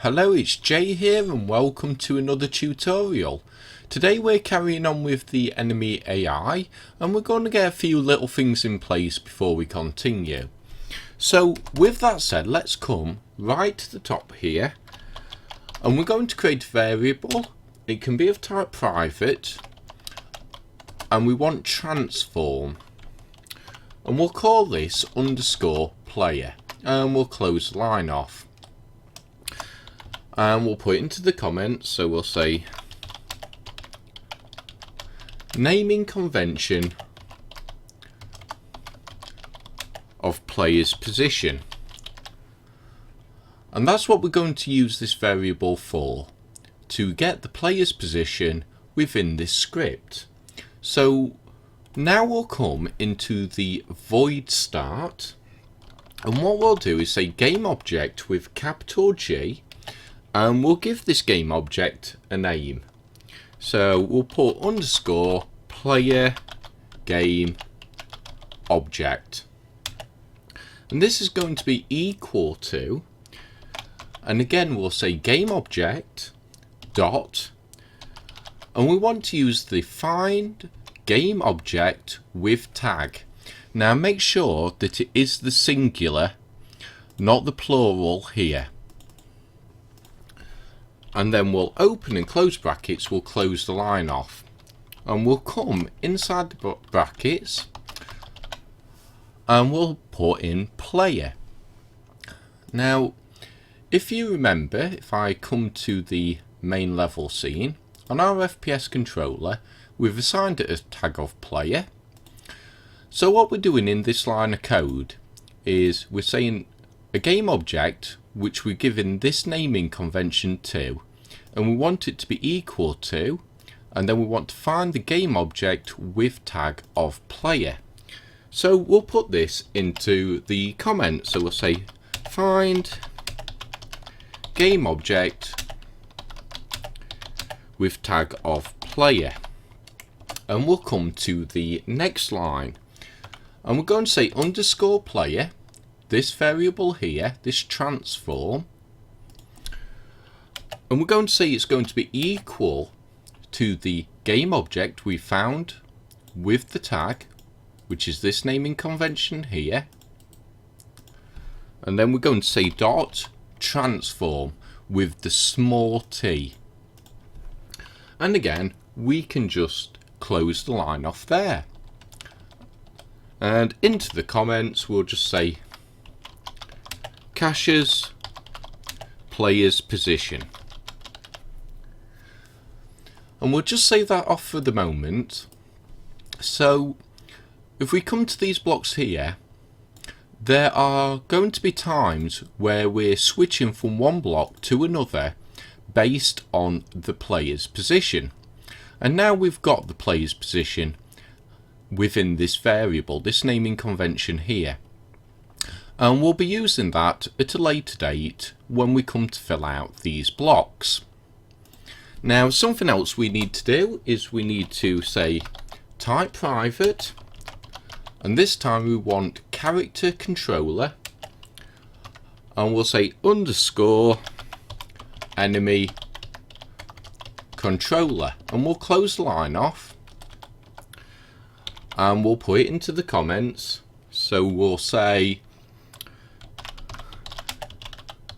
Hello, it's Jay here and welcome to another tutorial. Today we're carrying on with the enemy AI and we're going to get a few little things in place before we continue. So with that said, let's come right to the top here and we're going to create a variable. It can be of type private and we want transform and we'll call this _player and we'll close the line off. And we'll put it into the comments, so we'll say naming convention of player's position. And that's what we're going to use this variable for, to get the player's position within this script. So now we'll come into the void start, and what we'll do is say game object with capital G, and we'll give this game object a name. So we'll put _player game object. And this is going to be equal to, and again we'll say game object dot, and we want to use the find game object with tag. Now make sure that it is the singular, not the plural here. And then we'll open and close brackets, we'll close the line off. And we'll come inside the brackets and we'll put in player. Now, if you remember, if I come to the main level scene, on our FPS controller, we've assigned it a tag of player. So what we're doing in this line of code is we're saying a game object which we're giving this naming convention to, and we want it to be equal to, and then we want to find the game object with tag of player. So we'll put this into the comment, so we'll say find game object with tag of player, and we'll come to the next line and we're going to say _player, this variable here, this transform, and we're going to say it's going to be equal to the game object we found with the tag, which is this naming convention here, and then we're going to say dot transform with the small t, and again we can just close the line off there, and into the comments we'll just say caches player's position, and we'll just save that off for the moment. So if we come to these blocks here, there are going to be times where we're switching from one block to another based on the player's position, and now we've got the player's position within this variable, this naming convention here. And we'll be using that at a later date when we come to fill out these blocks. Now something else we need to do is we need to say type private, and this time we want character controller, and we'll say _enemy controller, and we'll close the line off and we'll put it into the comments. So we'll say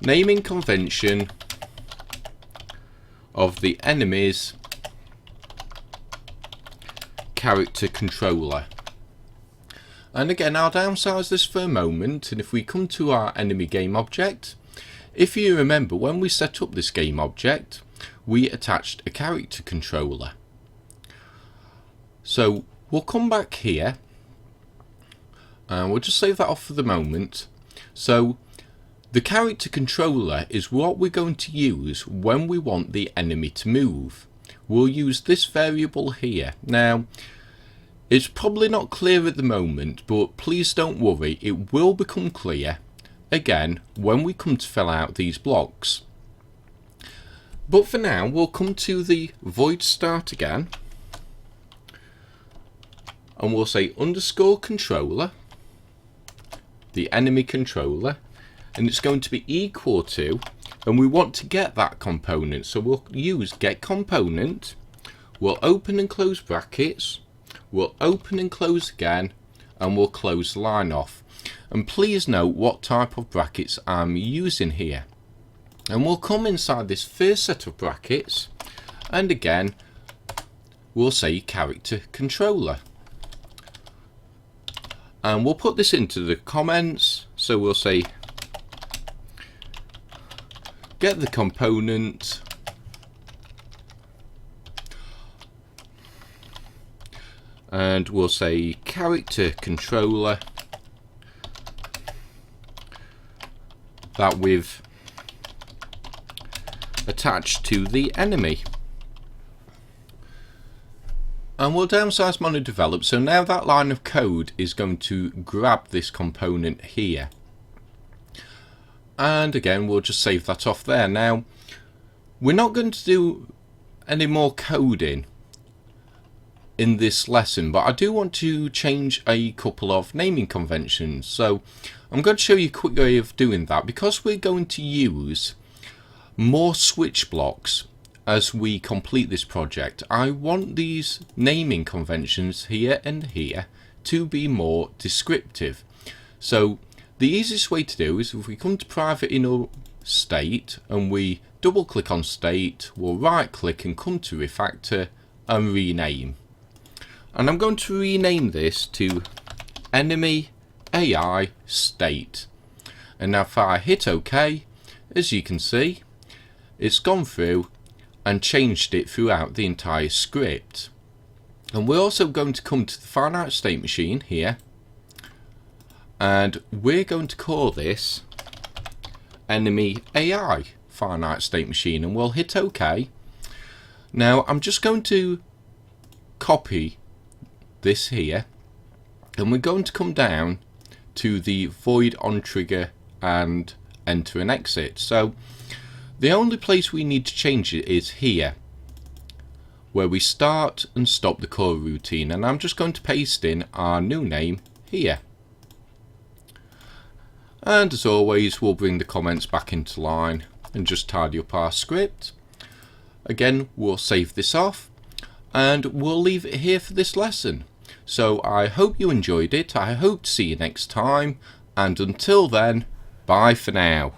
naming convention of the enemy's character controller. And again, I'll downsize this for a moment, and if we come to our enemy game object, if you remember when we set up this game object we attached a character controller. So we'll come back here and we'll just save that off for the moment. So the character controller is what we're going to use when we want the enemy to move. We'll use this variable here. Now it's probably not clear at the moment, but please don't worry, it will become clear again when we come to fill out these blocks. But for now we'll come to the void start again and we'll say _controller, the enemy controller, and it's going to be equal to and we want to get that component. So we'll use get component, we'll open and close brackets, we'll open and close again, and we'll close the line off. And please note what type of brackets I'm using here. And we'll come inside this first set of brackets, and again we'll say character controller, and we'll put this into the comments. So we'll say get the component and we'll say character controller that we've attached to the enemy, and we'll downsize mono develop. So now that line of code is going to grab this component here, and again we'll just save that off there. Now we're not going to do any more coding in this lesson, but I do want to change a couple of naming conventions. So I'm going to show you a quick way of doing that. Because we're going to use more switch blocks as we complete this project, I want these naming conventions here and here to be more descriptive. So the easiest way to do is if we come to private inner state and we double click on state, we'll right click and come to refactor and rename. And I'm going to rename this to enemy AI state. And now if I hit OK, as you can see, it's gone through and changed it throughout the entire script. And we're also going to come to the finite state machine here, and we're going to call this enemy AI finite state machine, and we'll hit OK. Now I'm just going to copy this here, and we're going to come down to the void on trigger and enter and exit. So the only place we need to change it is here, where we start and stop the core routine, and I'm just going to paste in our new name here. And as always, we'll bring the comments back into line and just tidy up our script. Again, we'll save this off and we'll leave it here for this lesson. So I hope you enjoyed it. I hope to see you next time, and until then, bye for now.